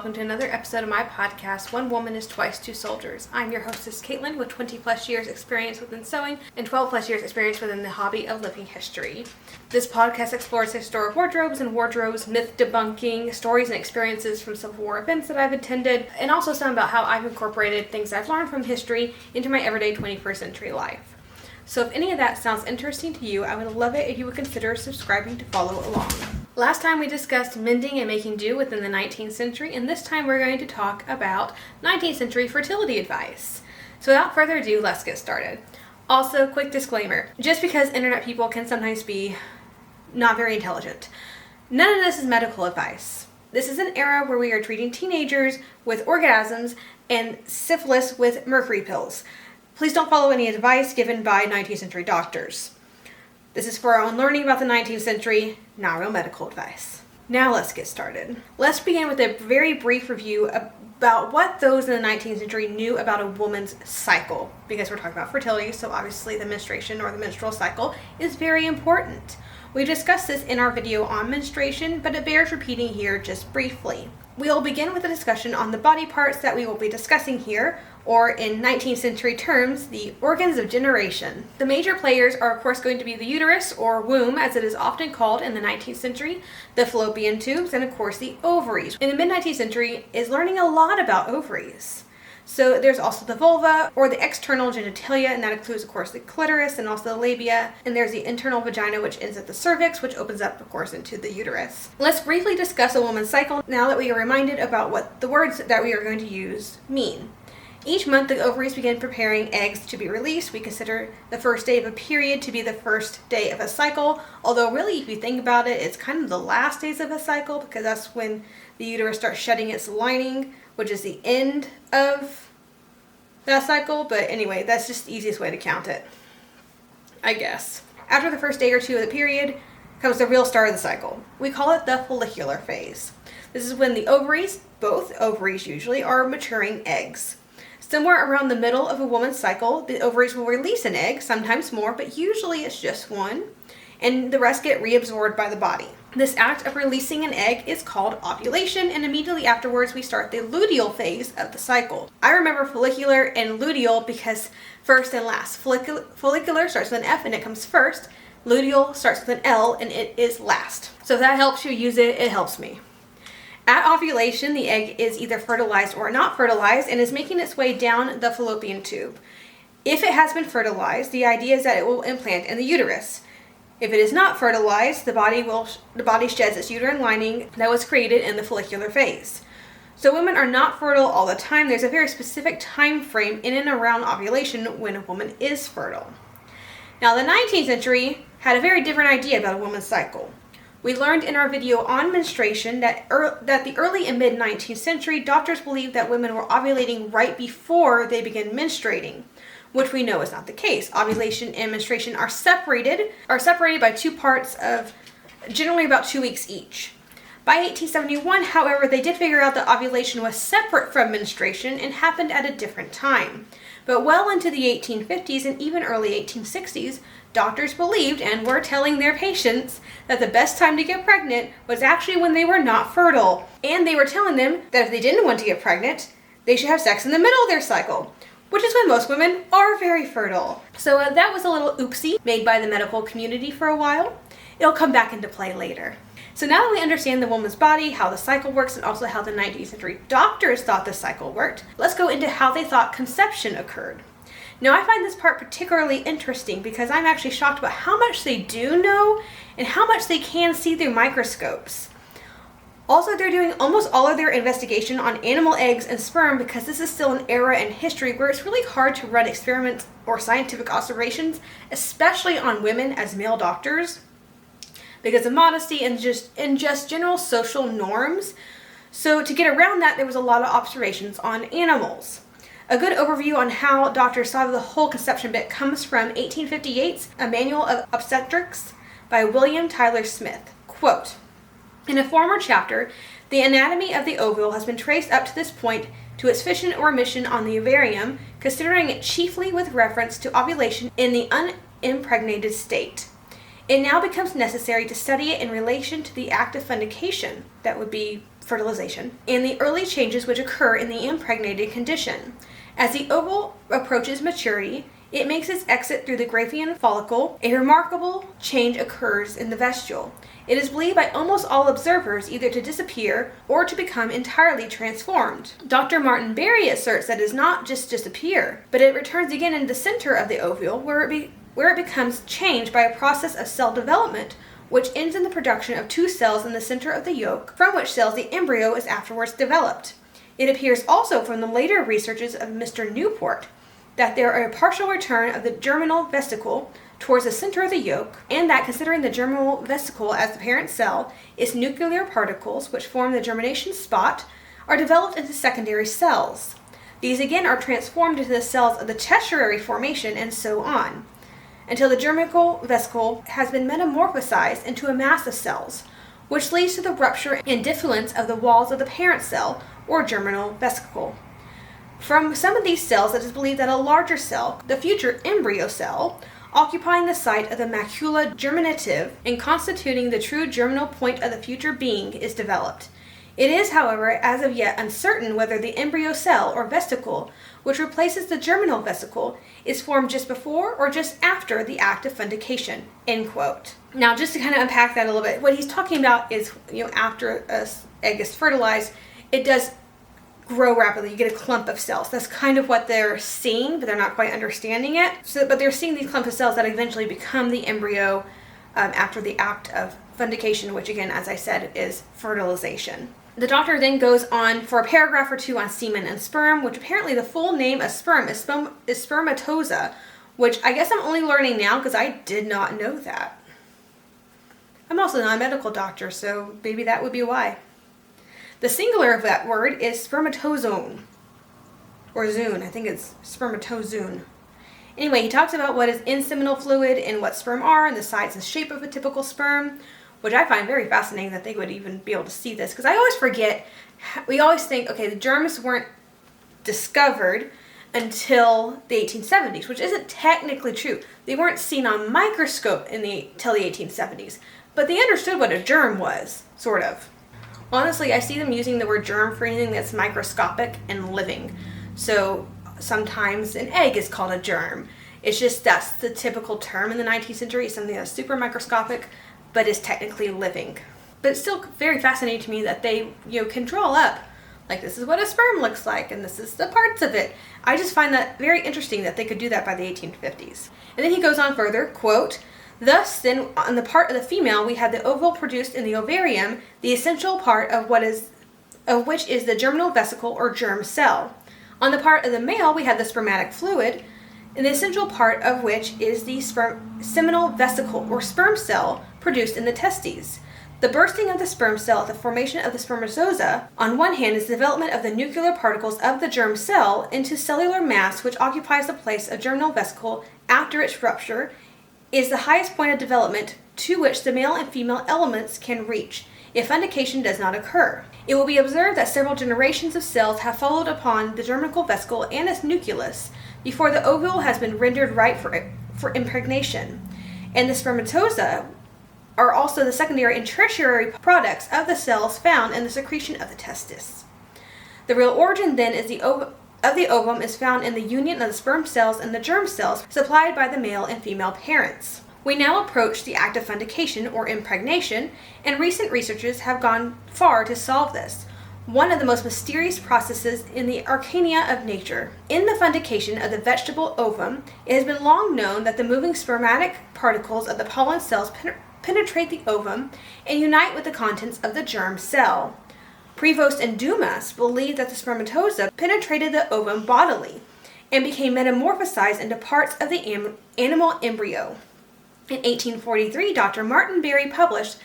welcome to another episode of my podcast, One Woman is Twice Two Soldiers. I'm your hostess, Caitlin, with 20 plus years experience within sewing and 12 plus years experience within the hobby of living history. This podcast explores historic wardrobes and wardrobes, myth debunking, stories and experiences from Civil War events that I've attended, and also some about how I've incorporated things I've learned from history into my everyday 21st century life. So if any of that sounds interesting to you, I would love it if you would consider subscribing to follow along. Last time we discussed mending and making do within the 19th century, and this time we're going to talk about 19th century fertility advice. So without further ado, let's get started. Also, quick disclaimer, just because internet people can sometimes be not very intelligent, none of this is medical advice. This is an era where we are treating teenagers with orgasms and syphilis with mercury pills. Please don't follow any advice given by 19th century doctors. This is for our own learning about the 19th century, not real medical advice. Now let's get started. Let's begin with a very brief review about what those in the 19th century knew about a woman's cycle, because we're talking about fertility, so obviously the menstruation or the menstrual cycle is very important. We discussed this in our video on menstruation, but it bears repeating here just briefly. We'll begin with a discussion on the body parts that we will be discussing here, or in 19th century terms, the organs of generation. The major players are of course going to be the uterus, or womb as it is often called in the 19th century, the fallopian tubes, and of course the ovaries. In the mid-19th century is learning a lot about ovaries. So there's also the vulva, or the external genitalia, and that includes of course the clitoris and also the labia, and there's the internal vagina, which ends at the cervix, which opens up of course into the uterus. Let's briefly discuss a woman's cycle now that we are reminded about what the words that we are going to use mean. Each month, the ovaries begin preparing eggs to be released. We consider the first day of a period to be the first day of a cycle, although really, if you think about it, it's kind of the last days of a cycle because that's when the uterus starts shedding its lining, which is the end of that cycle. But anyway, that's just the easiest way to count it, I guess. After the first day or two of the period comes the real start of the cycle. We call it the follicular phase. This is when the ovaries, both ovaries usually, are maturing eggs. Somewhere around the middle of a woman's cycle, the ovaries will release an egg, sometimes more, but usually it's just one, and the rest get reabsorbed by the body. This act of releasing an egg is called ovulation, and immediately afterwards we start the luteal phase of the cycle. I remember follicular and luteal because first and last. Follicular starts with an F and it comes first. Luteal starts with an L and it is last. So if that helps you use it, it helps me. At ovulation, the egg is either fertilized or not fertilized and is making its way down the fallopian tube. If it has been fertilized, the idea is that it will implant in the uterus. If it is not fertilized, the body sheds its uterine lining that was created in the follicular phase. So women are not fertile all the time. There's a very specific time frame in and around ovulation when a woman is fertile. Now, the 19th century had a very different idea about a woman's cycle. We learned in our video on menstruation that the early and mid-19th century doctors believed that women were ovulating right before they begin menstruating, which we know is not the case. Ovulation and menstruation are separated by two parts of generally about 2 weeks each. By 1871, however, they did figure out that ovulation was separate from menstruation and happened at a different time. But well into the 1850s and even early 1860s, doctors believed and were telling their patients that the best time to get pregnant was actually when they were not fertile. And they were telling them that if they didn't want to get pregnant, they should have sex in the middle of their cycle, which is when most women are very fertile. So that was a little oopsie made by the medical community for a while. It'll come back into play later. So now that we understand the woman's body, how the cycle works, and also how the 19th century doctors thought the cycle worked, let's go into how they thought conception occurred. Now, I find this part particularly interesting because I'm actually shocked about how much they do know and how much they can see through microscopes. Also, they're doing almost all of their investigation on animal eggs and sperm because this is still an era in history where it's really hard to run experiments or scientific observations, especially on women as male doctors, because of modesty and just general social norms. So to get around that, there was a lot of observations on animals. A good overview on how doctors saw the whole conception bit comes from 1858's A Manual of Obstetrics by William Tyler Smith. Quote, "In a former chapter, the anatomy of the ovule has been traced up to this point to its fission or emission on the ovarium, considering it chiefly with reference to ovulation in the unimpregnated state. It now becomes necessary to study it in relation to the act of fundication, that would be fertilization, and the early changes which occur in the impregnated condition. As the ovule approaches maturity, it makes its exit through the Graafian follicle. A remarkable change occurs in the vestule. It is believed by almost all observers either to disappear or to become entirely transformed. Dr. Martin Berry asserts that it does not just disappear, but it returns again in the center of the ovule, where it becomes changed by a process of cell development, which ends in the production of two cells in the center of the yolk, from which cells the embryo is afterwards developed. It appears also from the later researches of Mr. Newport that there are a partial return of the germinal vesicle towards the center of the yolk, and that considering the germinal vesicle as the parent cell, its nuclear particles, which form the germination spot, are developed into secondary cells. These again are transformed into the cells of the tertiary formation, and so on, until the germinal vesicle has been metamorphosized into a mass of cells, which leads to the rupture and diffluence of the walls of the parent cell, or germinal vesicle. From some of these cells, it is believed that a larger cell, the future embryo cell, occupying the site of the macula germinative and constituting the true germinal point of the future being, is developed. It is, however, as of yet uncertain whether the embryo cell or vesicle, which replaces the germinal vesicle, is formed just before or just after the act of fundication. End quote. Now, just to kind of unpack that a little bit, what he's talking about is, after an egg is fertilized, it does grow rapidly. You get a clump of cells. That's kind of what they're seeing, but they're not quite understanding it. But they're seeing these clumps of cells that eventually become the embryo after the act of fundication, which again, as I said, is fertilization. The doctor then goes on for a paragraph or two on semen and sperm, which apparently the full name of sperm is spermatoza, which I guess I'm only learning now because I did not know that. I'm also not a medical doctor, so maybe that would be why. The singular of that word is spermatozone, or zoon. I think it's spermatozoon. Anyway, he talks about what is in seminal fluid and what sperm are and the size and shape of a typical sperm, which I find very fascinating that they would even be able to see this, because I always forget, we always think, okay, the germs weren't discovered until the 1870s, which isn't technically true. They weren't seen on microscope till the 1870s, but they understood what a germ was, sort of. Honestly, I see them using the word germ for anything that's microscopic and living. So sometimes an egg is called a germ. It's just that's the typical term in the 19th century, something that's super microscopic, but is technically living. But it's still very fascinating to me that they, can draw up, like, this is what a sperm looks like, and this is the parts of it. I just find that very interesting that they could do that by the 1850s. And then he goes on further, quote, "Thus, then, on the part of the female, we have the ovule produced in the ovarium, the essential part of which is the germinal vesicle or germ cell. On the part of the male, we have the spermatic fluid, and the essential part of which is the seminal vesicle or sperm cell produced in the testes. The bursting of the sperm cell at the formation of the spermatozoa, on one hand, is the development of the nuclear particles of the germ cell into cellular mass which occupies the place of germinal vesicle after its rupture, is the highest point of development to which the male and female elements can reach, if fundication does not occur. It will be observed that several generations of cells have followed upon the germinal vesicle and its nucleus before the ovule has been rendered ripe for impregnation, and the spermatozoa are also the secondary and tertiary products of the cells found in the secretion of the testis. The real origin then is of the ovum is found in the union of the sperm cells and the germ cells supplied by the male and female parents. We now approach the act of fundication or impregnation, and recent researches have gone far to solve this, one of the most mysterious processes in the arcana of nature. In the fundication of the vegetable ovum, it has been long known that the moving spermatic particles of the pollen cells penetrate the ovum and unite with the contents of the germ cell. Prevost and Dumas believed that the spermatozoa penetrated the ovum bodily and became metamorphosized into parts of the animal embryo. In 1843, Dr. Martin Berry published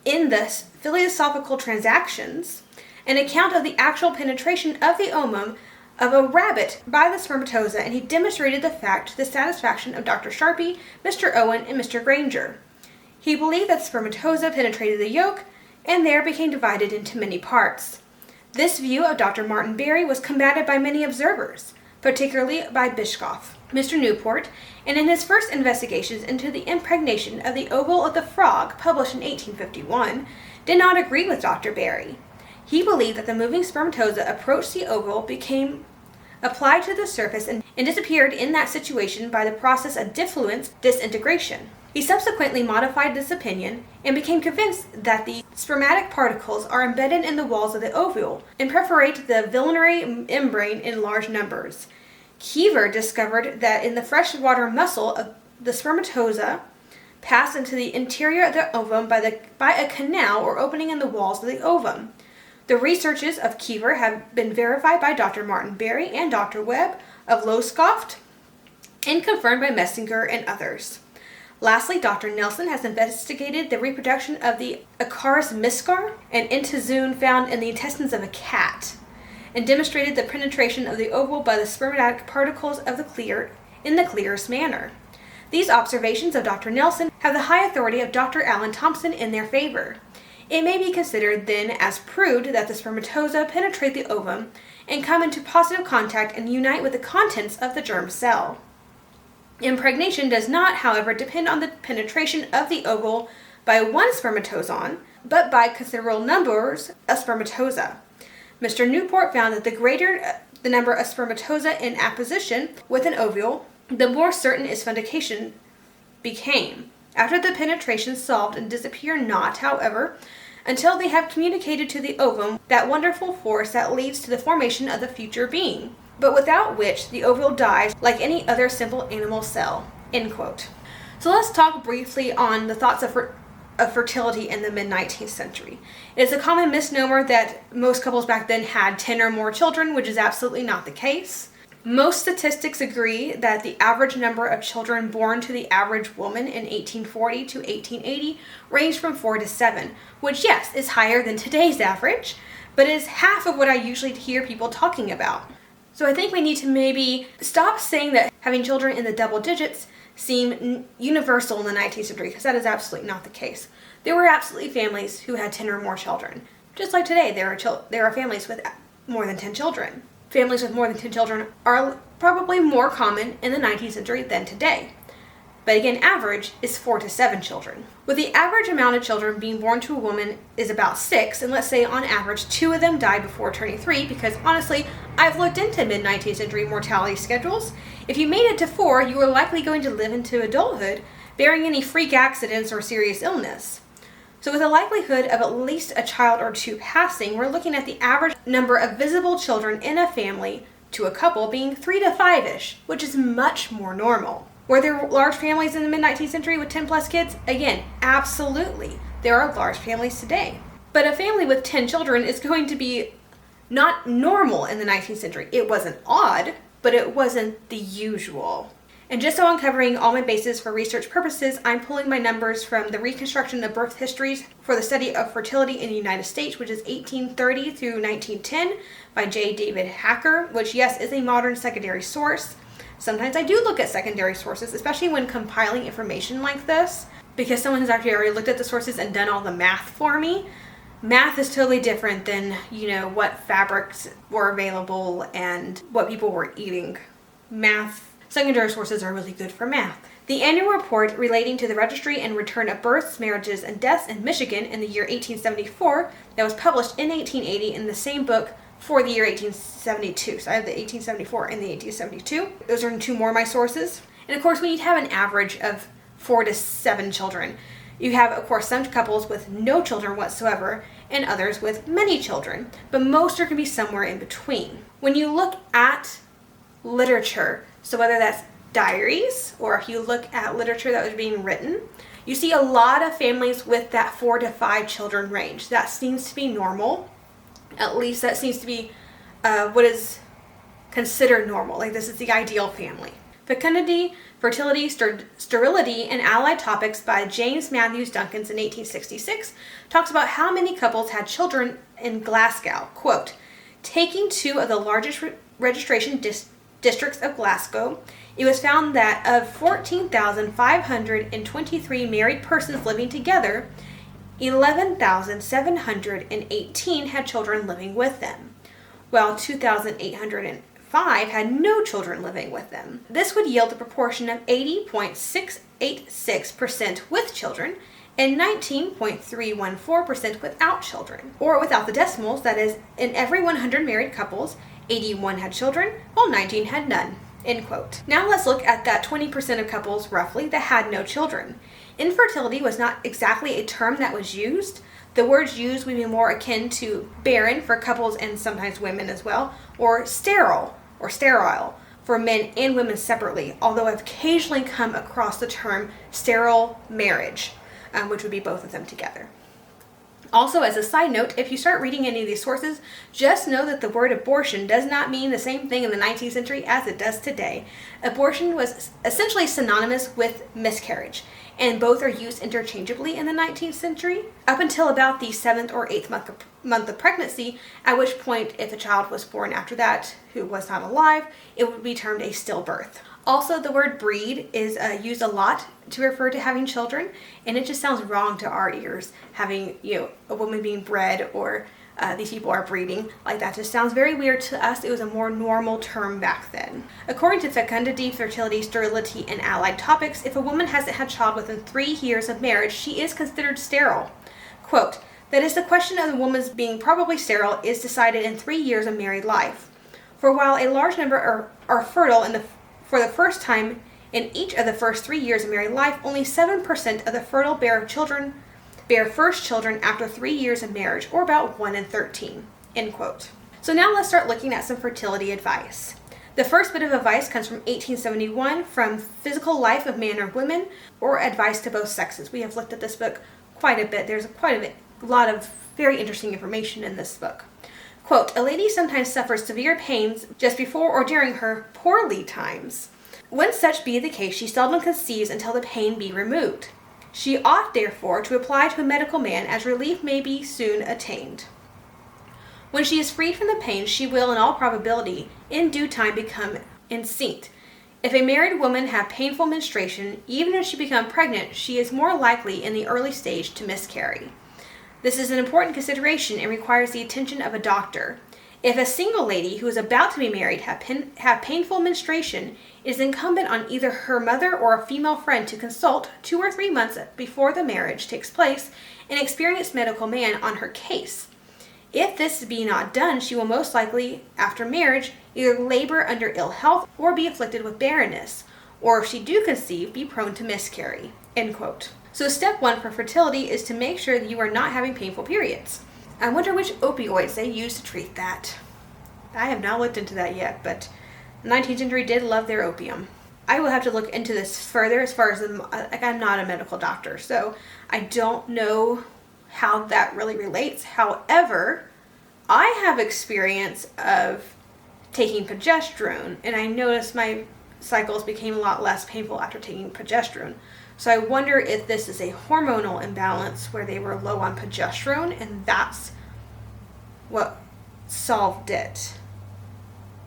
in the Philosophical Transactions an account of the actual penetration of the ovum of a rabbit by the spermatozoa, and he demonstrated the fact to the satisfaction of Dr. Sharpie, Mr. Owen, and Mr. Granger. He believed that the spermatozoa penetrated the yolk and there became divided into many parts. This view of Dr. Martin Berry was combated by many observers, particularly by Bischoff. Mr. Newport, and in his first investigations into the impregnation of the ovule of the frog, published in 1851, did not agree with Dr. Berry. He believed that the moving spermatozoa approached the ovule, became applied to the surface, and disappeared in that situation by the process of diffluence disintegration. He subsequently modified this opinion and became convinced that the spermatic particles are embedded in the walls of the ovule and perforate the biliary membrane in large numbers. Kiever discovered that in the freshwater muscle of the spermatozoa passed into the interior of the ovum by a canal or opening in the walls of the ovum. The researches of Kiever have been verified by Dr. Martin Berry and Dr. Webb of Lowestoft and confirmed by Messinger and others. Lastly, Dr. Nelson has investigated the reproduction of the Acarus miscar, an entozoon found in the intestines of a cat, and demonstrated the penetration of the ovule by the spermatic particles of the clear in the clearest manner. These observations of Dr. Nelson have the high authority of Dr. Alan Thompson in their favor. It may be considered then as proved that the spermatozoa penetrate the ovum and come into positive contact and unite with the contents of the germ cell. Impregnation does not, however, depend on the penetration of the ovule by one spermatozoon, but by considerable numbers of spermatozoa. Mr. Newport found that the greater the number of spermatozoa in apposition with an ovule, the more certain its fundication became. After the penetration solved and disappear not, however, until they have communicated to the ovum that wonderful force that leads to the formation of the future being, but without which the ovule dies like any other simple animal cell." End quote. So let's talk briefly on the thoughts of fertility in the mid-19th century. It is a common misnomer that most couples back then had 10 or more children, which is absolutely not the case. Most statistics agree that the average number of children born to the average woman in 1840 to 1880 ranged from 4 to 7, which, yes, is higher than today's average, but is half of what I usually hear people talking about. So I think we need to maybe stop saying that having children in the double digits seem universal in the 19th century, because that is absolutely not the case. There were absolutely families who had 10 or more children. Just like today, there are families with more than 10 children. Families with more than 10 children are probably more common in the 19th century than today. But again, average is 4 to 7 children. With the average amount of children being born to a woman is about 6, and let's say on average 2 of them died before turning 3, because honestly, I've looked into mid-19th century mortality schedules. If you made it to 4, you were likely going to live into adulthood, bearing any freak accidents or serious illness. So with a likelihood of at least a child or 2 passing, we're looking at the average number of visible children in a family to a couple being 3 to 5-ish, which is much more normal. Were there large families in the mid-19th century with 10 plus kids? Again, absolutely. There are large families today. But a family with 10 children is going to be not normal in the 19th century. It wasn't odd, but it wasn't the usual. And just so I'm covering all my bases for research purposes, I'm pulling my numbers from the Reconstruction of Birth Histories for the Study of Fertility in the United States, which is 1830 through 1910 by J. David Hacker, which, yes, is a modern secondary source. Sometimes I do look at secondary sources, especially when compiling information like this, because someone has actually already looked at the sources and done all the math for me. Math is totally different than, what fabrics were available and what people were eating. Secondary sources are really good for math. The annual report relating to the registry and return of births, marriages, and deaths in Michigan in the year 1874 that was published in 1880 in the same book for the year 1872. So I have the 1874 and the 1872. Those are 2 more of my sources. And of course, when you have an average of 4 to 7 children, you have, of course, some couples with no children whatsoever and others with many children, but most are going to be somewhere in between. When you look at literature, so whether that's diaries or if you look at literature that was being written, you see a lot of families with that 4 to 5 children range. That seems to be normal. At least that seems to be what is considered normal. Like, this is the ideal family. Fecundity, Fertility, Sterility, and Allied Topics by James Matthews Duncans in 1866 talks about how many couples had children in Glasgow. Quote, "Taking 2 of the largest registration districts of Glasgow, it was found that of 14,523 married persons living together, 11,718 had children living with them, while 2,805 had no children living with them. This would yield a proportion of 80.686% with children and 19.314% without children. Or without the decimals, that is, in every 100 married couples, 81 had children, while 19 had none. End quote. Now let's look at that 20% of couples, roughly, that had no children. Infertility was not exactly a term that was used. The words used would be more akin to barren for couples and sometimes women as well, or sterile or sterile for men and women separately, although I've occasionally come across the term sterile marriage, which would be both of them together. Also, as a side note, if you start reading any of these sources, just know that the word abortion does not mean the same thing in the 19th century as it does today. Abortion was essentially synonymous with miscarriage, and both are used interchangeably in the 19th century, up until about the 7th or 8th month of pregnancy, at which point, if a child was born after that who was not alive, it would be termed a stillbirth. Also, the word breed is used a lot to refer to having children, and it just sounds wrong to our ears, having, a woman being bred or these people are breeding. Like, that just sounds very weird to us. It was a more normal term back then. According to Fecundity, Fertility, Sterility, and Allied Topics, if a woman hasn't had a child within 3 years of marriage, she is considered sterile. Quote, that is, the question of the woman's being probably sterile is decided in 3 years of married life. For while a large number are fertile for the first time in each of the first 3 years of married life, only 7% of the fertile bear first children after 3 years of marriage, or about 1 in 13. End quote. So now let's start looking at some fertility advice. The first bit of advice comes from 1871 from Physical Life of Man or Women, or Advice to Both Sexes. We have looked at this book quite a bit. There's quite a lot of very interesting information in this book. Quote, a lady sometimes suffers severe pains just before or during her poorly times. When such be the case, she seldom conceives until the pain be removed. She ought, therefore, to apply to a medical man, as relief may be soon attained. When she is freed from the pain, she will, in all probability, in due time become enceinte. If a married woman have painful menstruation, even if she become pregnant, she is more likely in the early stage to miscarry. This is an important consideration and requires the attention of a doctor. If a single lady who is about to be married have painful menstruation, it is incumbent on either her mother or a female friend to consult 2 or 3 months before the marriage takes place an experienced medical man on her case. If this be not done, she will most likely, after marriage, either labor under ill health or be afflicted with barrenness, or if she do conceive, be prone to miscarry. End quote. So step 1 for fertility is to make sure that you are not having painful periods. I wonder which opioids they use to treat that. I have not looked into that yet, but the 19th century did love their opium. I will have to look into this further as far as, I'm not a medical doctor, so I don't know how that really relates. However, I have experience of taking progesterone, and I noticed my cycles became a lot less painful after taking progesterone. So I wonder if this is a hormonal imbalance where they were low on progesterone and that's what solved it.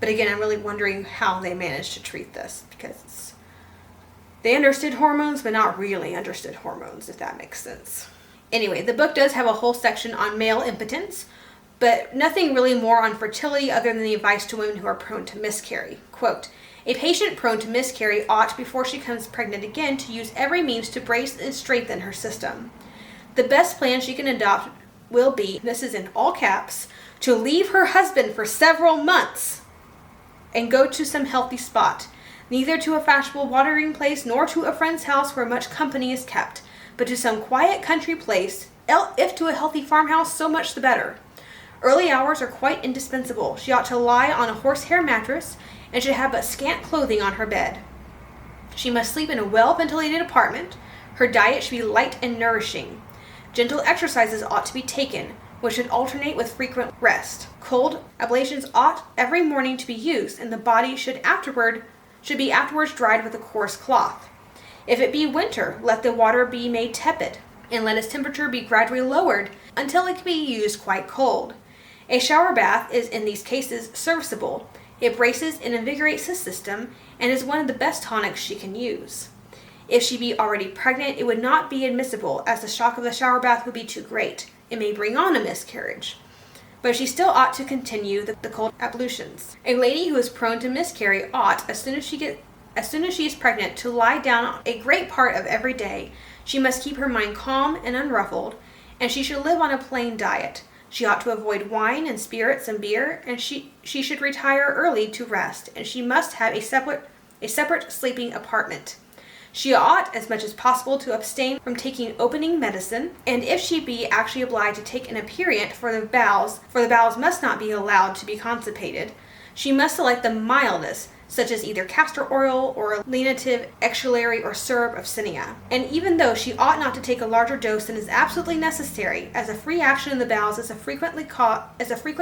But again, I'm really wondering how they managed to treat this, because they understood hormones, but not really understood hormones, if that makes sense. Anyway, the book does have a whole section on male impotence, but nothing really more on fertility other than the advice to women who are prone to miscarry. Quote, a patient prone to miscarry ought, before she becomes pregnant again, to use every means to brace and strengthen her system. The best plan she can adopt will be, this is in all caps, to leave her husband for several months and go to some healthy spot, neither to a fashionable watering place nor to a friend's house where much company is kept, but to some quiet country place, if to a healthy farmhouse, so much the better. Early hours are quite indispensable. She ought to lie on a horsehair mattress and should have but scant clothing on her bed. She must sleep in a well-ventilated apartment. Her diet should be light and nourishing. Gentle exercises ought to be taken, which should alternate with frequent rest. Cold ablations ought every morning to be used, and the body should be afterwards dried with a coarse cloth. If it be winter, let the water be made tepid, and let its temperature be gradually lowered until it can be used quite cold. A shower bath is in these cases serviceable. It braces and invigorates the system and is one of the best tonics she can use. If she be already pregnant, it would not be admissible, as the shock of the shower bath would be too great. It may bring on a miscarriage. But she still ought to continue the cold ablutions. A lady who is prone to miscarry ought, as soon as she as soon as she is pregnant, to lie down a great part of every day. She must keep her mind calm and unruffled, and she should live on a plain diet. She ought to avoid wine and spirits and beer, and she should retire early to rest, and she must have a separate sleeping apartment. She ought, as much as possible, to abstain from taking opening medicine, and if she be actually obliged to take an aperient for the bowels must not be allowed to be constipated, she must select the mildest, such as either castor oil or a lenitive exullary or syrup of cynia. And even though she ought not to take a larger dose than is absolutely necessary, as a free action in the bowels is a frequent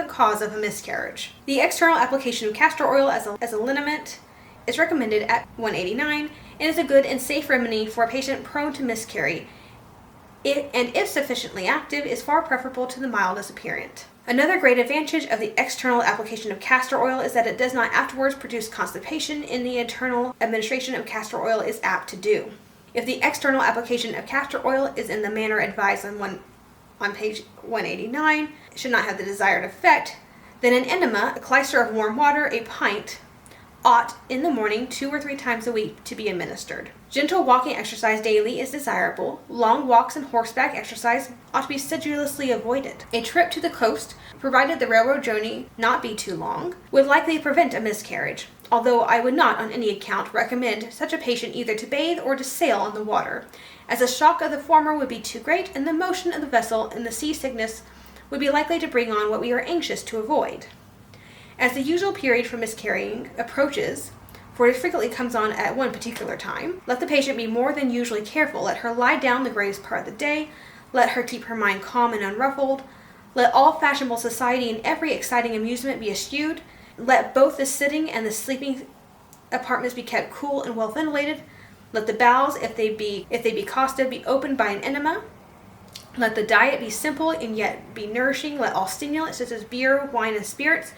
cause of a miscarriage. The external application of castor oil as a liniment is recommended at 189 and is a good and safe remedy for a patient prone to miscarry, and if sufficiently active, is far preferable to the mildest aperient. Another great advantage of the external application of castor oil is that it does not afterwards produce constipation in the internal administration of castor oil is apt to do. If the external application of castor oil is in the manner advised on page 189, it should not have the desired effect, then an enema, a clyster of warm water, a pint, ought in the morning 2 or 3 times a week to be administered. Gentle walking exercise daily is desirable. Long walks and horseback exercise ought to be sedulously avoided. A trip to the coast, provided the railroad journey not be too long, would likely prevent a miscarriage, although I would not on any account recommend such a patient either to bathe or to sail on the water, as the shock of the former would be too great, and the motion of the vessel in the seasickness would be likely to bring on what we are anxious to avoid. As the usual period for miscarrying approaches, for it frequently comes on at one particular time, let the patient be more than usually careful. Let her lie down the greatest part of the day. Let her keep her mind calm and unruffled. Let all fashionable society and every exciting amusement be eschewed. Let both the sitting and the sleeping apartments be kept cool and well ventilated. Let the bowels, if they be costive, be opened by an enema. Let the diet be simple and yet be nourishing. Let all stimulants such as beer, wine, and spirits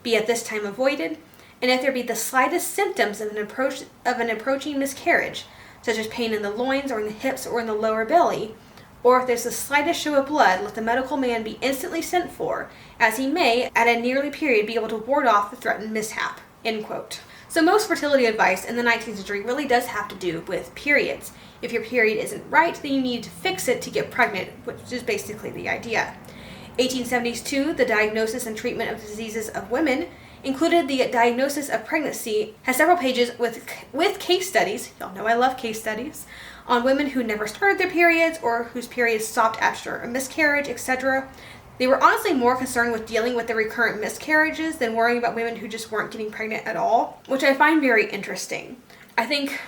be at this time avoided, and if there be the slightest symptoms of an approaching miscarriage, such as pain in the loins or in the hips or in the lower belly, or if there's the slightest show of blood, let the medical man be instantly sent for, as he may, at a nearly period, be able to ward off the threatened mishap." End quote. So most fertility advice in the 19th century really does have to do with periods. If your period isn't right, then you need to fix it to get pregnant, which is basically the idea. 1872, the diagnosis and treatment of diseases of women included the diagnosis of pregnancy, has several pages with case studies, y'all know I love case studies, on women who never started their periods or whose periods stopped after a miscarriage, etc. They were honestly more concerned with dealing with the recurrent miscarriages than worrying about women who just weren't getting pregnant at all, which I find very interesting. I think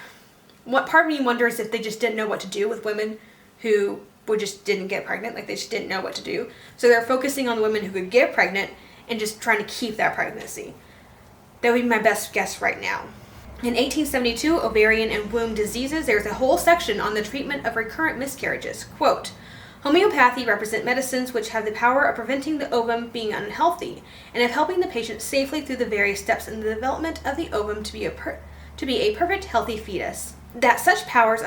what part of me wonders if they just didn't know what to do with women who just didn't get pregnant, like they just didn't know what to do. So they're focusing on the women who could get pregnant and just trying to keep that pregnancy. That would be my best guess right now. In 1872, ovarian and womb diseases, there's a whole section on the treatment of recurrent miscarriages. Quote, "Homeopathy represent medicines which have the power of preventing the ovum being unhealthy and of helping the patient safely through the various steps in the development of the ovum to be a perfect healthy fetus. That such powers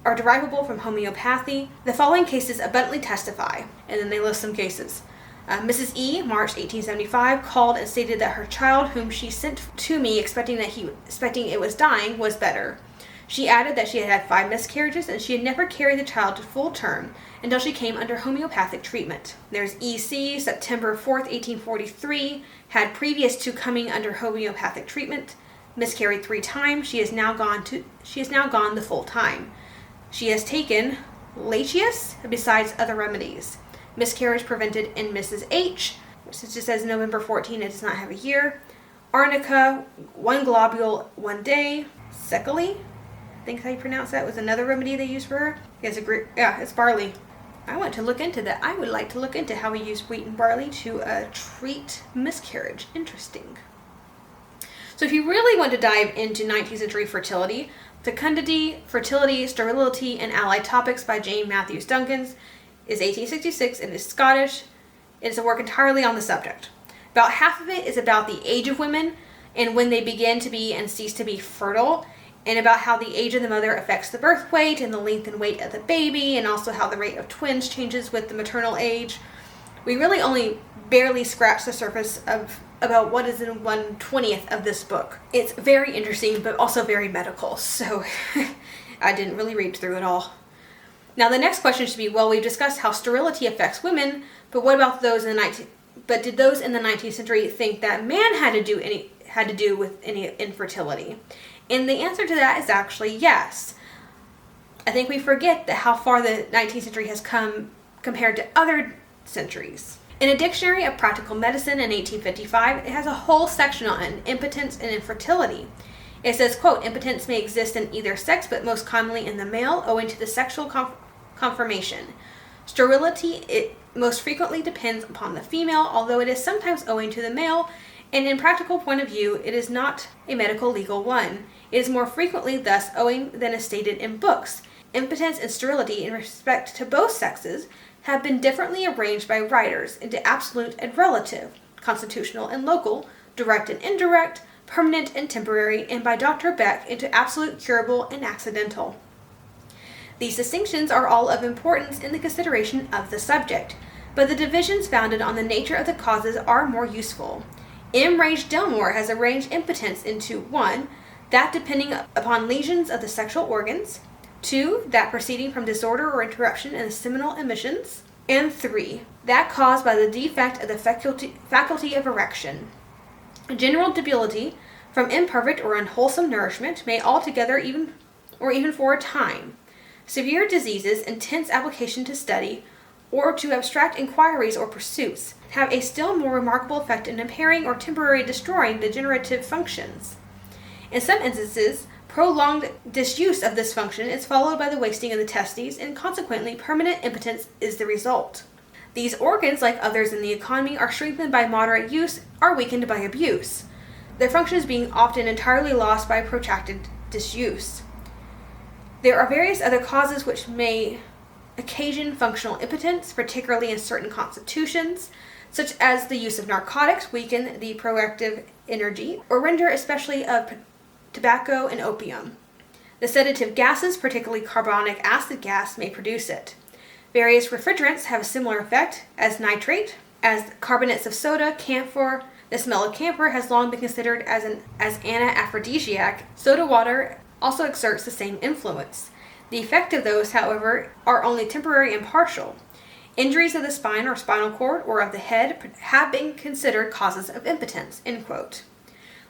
are derivable from homeopathy, the following cases abundantly testify," and then they list some cases. Mrs. E., March 1875, called and stated that her child, whom she sent to me expecting it was dying, was better. She added that she had had 5 miscarriages and she had never carried the child to full term until she came under homeopathic treatment. There's E.C., September 4th, 1843, had previous to coming under homeopathic treatment, miscarried 3 times. She has now gone the full time. She has taken Latius besides other remedies. Miscarriage prevented in Mrs. H., which just says November 14, it does not have a year. Arnica, 1 globule, 1 day. Secoli, I think how you pronounce that, was another remedy they used for her. It's barley. I want to look into that. I would like to look into how we use wheat and barley to treat miscarriage. Interesting. So if you really want to dive into 19th century fertility, Fecundity, Fertility, Sterility, and Allied Topics by Jane Matthews Duncans is 1866 and is Scottish. It is a work entirely on the subject. About half of it is about the age of women and when they begin to be and cease to be fertile, and about how the age of the mother affects the birth weight and the length and weight of the baby, and also how the rate of twins changes with the maternal age. We really only barely scratch the surface of about what is in 1/20th of this book. It's very interesting, but also very medical, so I didn't really read through it all. Now the next question should be, well, we've discussed how sterility affects women, but what about those in the but did those in the 19th century think that man had to do with any infertility? And the answer to that is actually yes. I think we forget that how far the 19th century has come compared to other centuries. In a dictionary of practical medicine in 1855, it has a whole section on impotence and infertility. It says, quote, impotence may exist in either sex, but most commonly in the male, owing to the sexual conformation. Sterility, it most frequently depends upon the female, although it is sometimes owing to the male, and in practical point of view, it is not a medical legal one. It is more frequently thus owing than is stated in books. Impotence and sterility in respect to both sexes have been differently arranged by writers into absolute and relative, constitutional and local, direct and indirect, permanent and temporary, and by Dr. Beck into absolute, curable, and accidental. These distinctions are all of importance in the consideration of the subject, but the divisions founded on the nature of the causes are more useful. M. Rage Delmore has arranged impotence into 1. That depending upon lesions of the sexual organs, 2. That proceeding from disorder or interruption in the seminal emissions, and 3. That caused by the defect of the faculty of erection. General debility from imperfect or unwholesome nourishment may altogether even for a time. Severe diseases, intense application to study, or to abstract inquiries or pursuits, have a still more remarkable effect in impairing or temporarily destroying the generative functions. In some instances, prolonged disuse of this function is followed by the wasting of the testes, and consequently permanent impotence is the result. These organs, like others in the economy, are strengthened by moderate use, are weakened by abuse, their functions being often entirely lost by protracted disuse. There are various other causes which may occasion functional impotence, particularly in certain constitutions, such as the use of narcotics weaken the proactive energy, or render especially of tobacco and opium. The sedative gases, particularly carbonic acid gas, may produce it. Various refrigerants have a similar effect, as nitrate, as carbonates of soda, camphor. The smell of camphor has long been considered as an aphrodisiac. Soda water also exerts the same influence. The effect of those, however, are only temporary and partial. Injuries of the spine or spinal cord or of the head have been considered causes of impotence, end quote.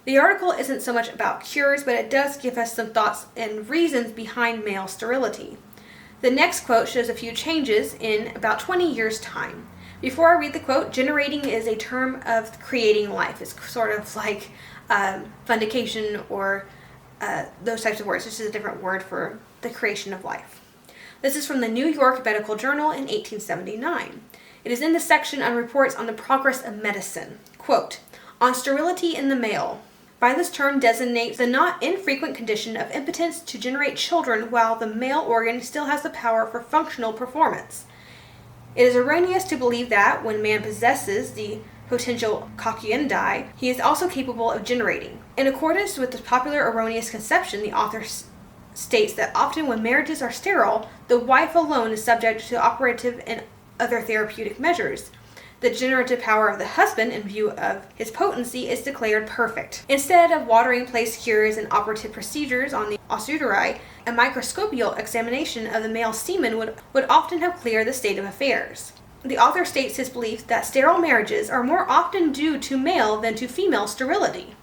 The article isn't so much about cures, but it does give us some thoughts and reasons behind male sterility. The next quote shows a few changes in about 20 years' time. Before I read the quote, generating is a term of creating life. It's sort of like fundication or those types of words. This is a different word for the creation of life. This is from the New York Medical Journal in 1879. It is in the section on reports on the progress of medicine. Quote, on sterility in the male. By this term designates the not infrequent condition of impotence to generate children while the male organ still has the power for functional performance. It is erroneous to believe that when man possesses the potential coccyundi, he is also capable of generating. In accordance with the popular erroneous conception, the author states that often when marriages are sterile, the wife alone is subject to operative and other therapeutic measures. The generative power of the husband, in view of his potency, is declared perfect. Instead of watering place cures and operative procedures on the ossuary, a microscopical examination of the male semen would often have cleared the state of affairs. The author states his belief that sterile marriages are more often due to male than to female sterility.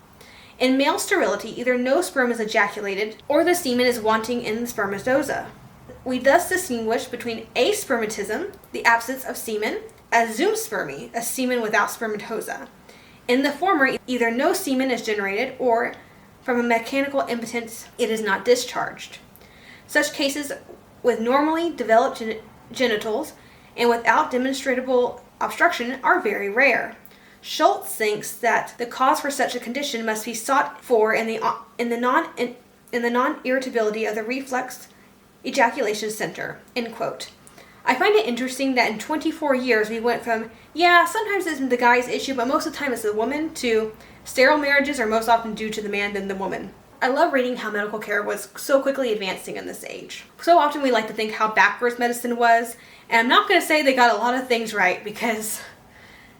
In male sterility, either no sperm is ejaculated or the semen is wanting in the spermatozoa. We thus distinguish between aspermatism, the absence of semen, as zoospermy, a semen without spermatozoa. In the former, either no semen is generated or, from a mechanical impotence, it is not discharged. Such cases with normally developed genitals and without demonstrable obstruction are very rare. Schultz thinks that the cause for such a condition must be sought for in the non-irritability of the reflex ejaculation center, end quote. I find it interesting that in 24 years we went from, sometimes it's the guy's issue, but most of the time it's the woman, to sterile marriages are most often due to the man than the woman. I love reading how medical care was so quickly advancing in this age. So often we like to think how backwards medicine was, and I'm not going to say they got a lot of things right, because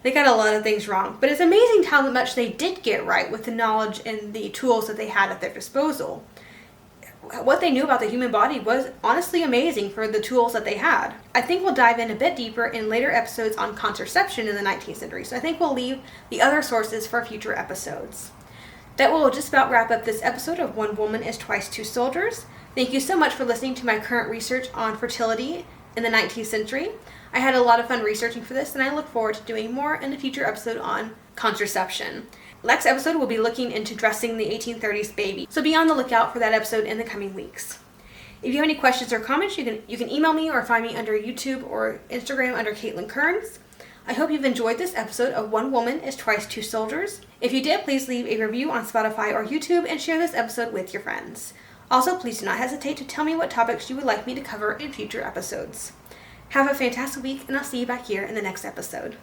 They got a lot of things wrong, but it's amazing how much they did get right with the knowledge and the tools that they had at their disposal. What they knew about the human body was honestly amazing for the tools that they had. I think we'll dive in a bit deeper in later episodes on contraception in the 19th century, so I think we'll leave the other sources for future episodes. That will just about wrap up this episode of One Woman is Twice Two Soldiers. Thank you so much for listening to my current research on fertility in the 19th century. I had a lot of fun researching for this, and I look forward to doing more in a future episode on contraception. Next episode, we'll be looking into dressing the 1830s baby, so be on the lookout for that episode in the coming weeks. If you have any questions or comments, you can email me or find me under YouTube or Instagram under Caitlin Kearns. I hope you've enjoyed this episode of One Woman is Twice Two Soldiers. If you did, please leave a review on Spotify or YouTube and share this episode with your friends. Also, please do not hesitate to tell me what topics you would like me to cover in future episodes. Have a fantastic week, and I'll see you back here in the next episode.